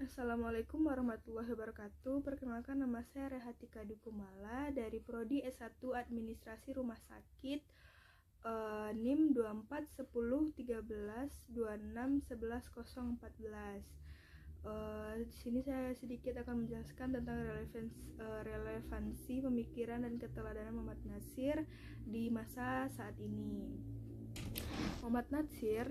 Assalamualaikum warahmatullahi wabarakatuh. Perkenalkan, nama saya Rehatika Dukumala dari Prodi S1 Administrasi Rumah Sakit, NIM 241013261114. Di sini saya sedikit akan menjelaskan tentang relevansi pemikiran dan keteladanan Muhammad Natsir di masa saat ini. Muhammad Natsir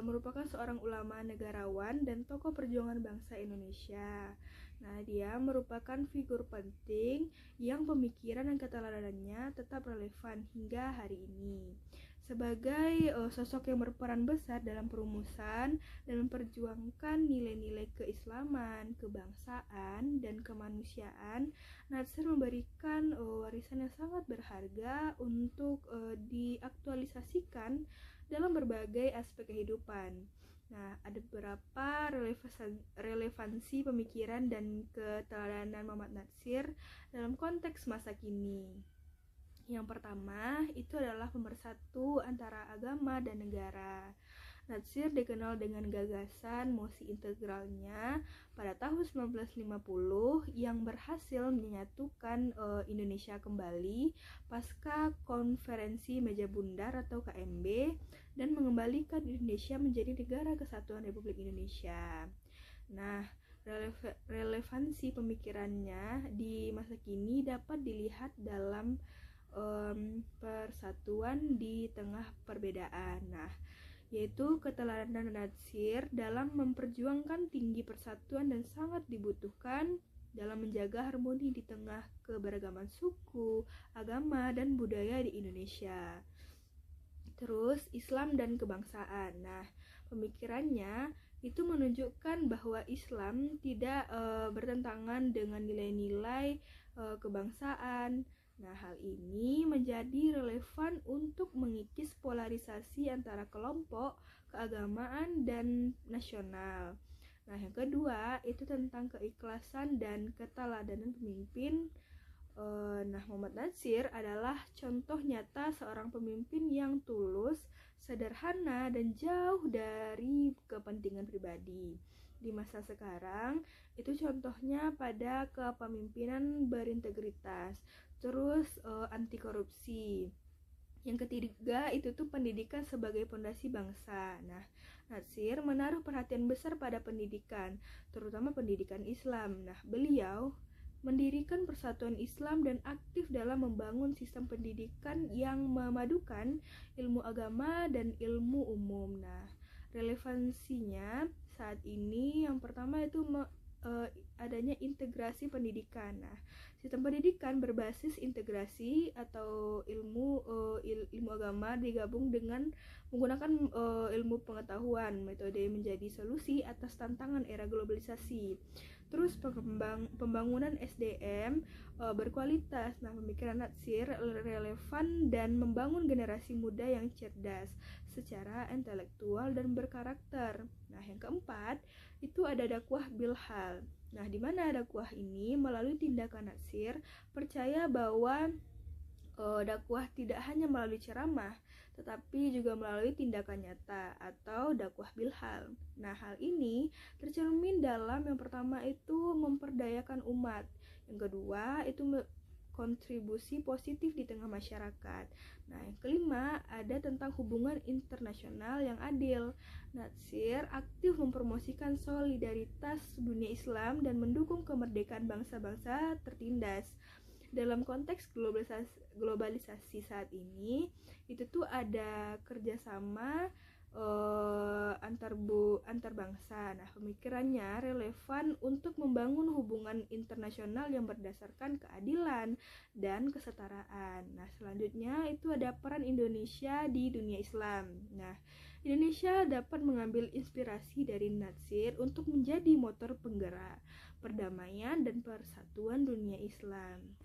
merupakan seorang ulama, negarawan, dan tokoh perjuangan bangsa Indonesia. Nah, dia merupakan figur penting yang pemikiran dan keteladanannya tetap relevan hingga hari ini. Sebagai sosok yang berperan besar dalam perumusan dan memperjuangkan nilai-nilai keislaman, kebangsaan, dan kemanusiaan, Natsir memberikan warisan yang sangat berharga untuk diaktualisasikan dalam berbagai aspek kehidupan. Nah, ada beberapa relevansi pemikiran dan keteladanan Muhammad Natsir dalam konteks masa kini. Yang pertama, itu adalah pemersatu antara agama dan negara. Natsir dikenal dengan gagasan mosi integralnya pada tahun 1950 yang berhasil menyatukan Indonesia kembali pasca konferensi meja bundar atau KMB dan mengembalikan Indonesia menjadi negara kesatuan Republik Indonesia. Nah, relevansi pemikirannya di masa kini dapat dilihat dalam persatuan di tengah perbedaan. Nah, yaitu keteladanan Natsir dalam memperjuangkan tinggi persatuan dan sangat dibutuhkan dalam menjaga harmoni di tengah keberagaman suku, agama, dan budaya di Indonesia. Terus, Islam dan kebangsaan. Nah, pemikirannya itu menunjukkan bahwa Islam tidak bertentangan dengan nilai-nilai kebangsaan. Nah, hal ini menjadi relevan untuk mengikis polarisasi antara kelompok, keagamaan, dan nasional. Nah, yang kedua itu tentang keikhlasan dan keteladanan pemimpin. Muhammad Natsir adalah contoh nyata seorang pemimpin yang tulus, sederhana, dan jauh dari kepentingan pribadi. Di masa sekarang, itu contohnya pada kepemimpinan berintegritas, terus anti korupsi. Yang ketiga itu tuh pendidikan sebagai pondasi bangsa. Nah, Natsir menaruh perhatian besar pada pendidikan, terutama pendidikan Islam. Nah, beliau mendirikan Persatuan Islam dan aktif dalam membangun sistem pendidikan yang memadukan ilmu agama dan ilmu umum. Nah, relevansinya saat ini yang pertama itu adanya integrasi pendidikan. Nah, sistem pendidikan berbasis integrasi atau ilmu agama digabung dengan menggunakan ilmu pengetahuan. Metode menjadi solusi atas tantangan era globalisasi. Terus pembangunan SDM berkualitas. Nah, pemikiran Natsir relevan dan membangun generasi muda yang cerdas secara intelektual dan berkarakter. Nah, yang keempat itu ada dakwah bilhal. Nah, di mana dakwah ini melalui tindakan Natsir percaya bahwa dakwah tidak hanya melalui ceramah, tetapi juga melalui tindakan nyata atau dakwah bilhal. Nah, hal ini tercermin dalam yang pertama itu memperdayakan umat, yang kedua itu kontribusi positif di tengah masyarakat. Nah, yang kelima ada tentang hubungan internasional yang adil. Natsir aktif mempromosikan solidaritas dunia Islam dan mendukung kemerdekaan bangsa-bangsa tertindas. Dalam konteks globalisasi saat ini, itu tuh ada kerjasama antar bangsa. Nah, pemikirannya relevan untuk membangun hubungan internasional yang berdasarkan keadilan dan kesetaraan. Nah, selanjutnya itu ada peran Indonesia di dunia Islam. Nah, Indonesia dapat mengambil inspirasi dari Natsir untuk menjadi motor penggerak perdamaian dan persatuan dunia Islam.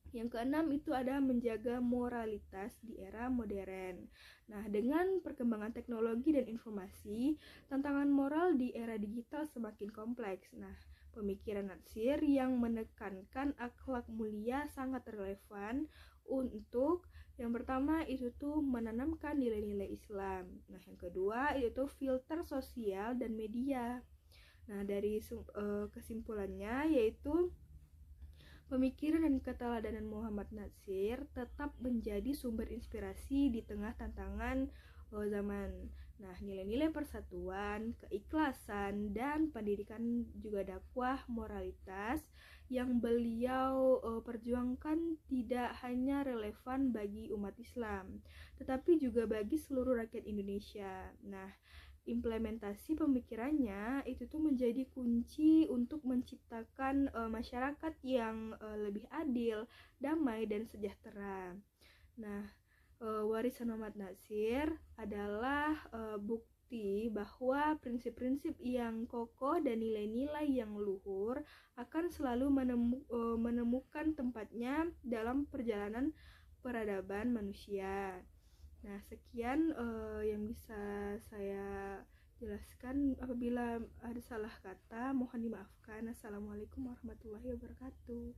Yang keenam itu ada menjaga moralitas di era modern. Nah, dengan perkembangan teknologi dan informasi, tantangan moral di era digital semakin kompleks. Nah, pemikiran Natsir yang menekankan akhlak mulia sangat relevan untuk yang pertama itu tuh menanamkan nilai-nilai Islam. Nah, yang kedua itu filter sosial dan media. Nah, dari kesimpulannya yaitu pemikiran dan keteladanan Muhammad Natsir tetap menjadi sumber inspirasi di tengah tantangan zaman. Nah, nilai-nilai persatuan, keikhlasan, dan pendidikan juga dakwah moralitas yang beliau perjuangkan tidak hanya relevan bagi umat Islam, tetapi juga bagi seluruh rakyat Indonesia. Nah, implementasi pemikirannya itu tuh menjadi kunci untuk menciptakan masyarakat yang lebih adil, damai, dan sejahtera. Nah, warisan Muhammad Natsir adalah bukti bahwa prinsip-prinsip yang kokoh dan nilai-nilai yang luhur akan selalu menemukan tempatnya dalam perjalanan peradaban manusia. Nah, sekian yang bisa saya jelaskan. Apabila ada salah kata, mohon dimaafkan. Assalamualaikum warahmatullahi wabarakatuh.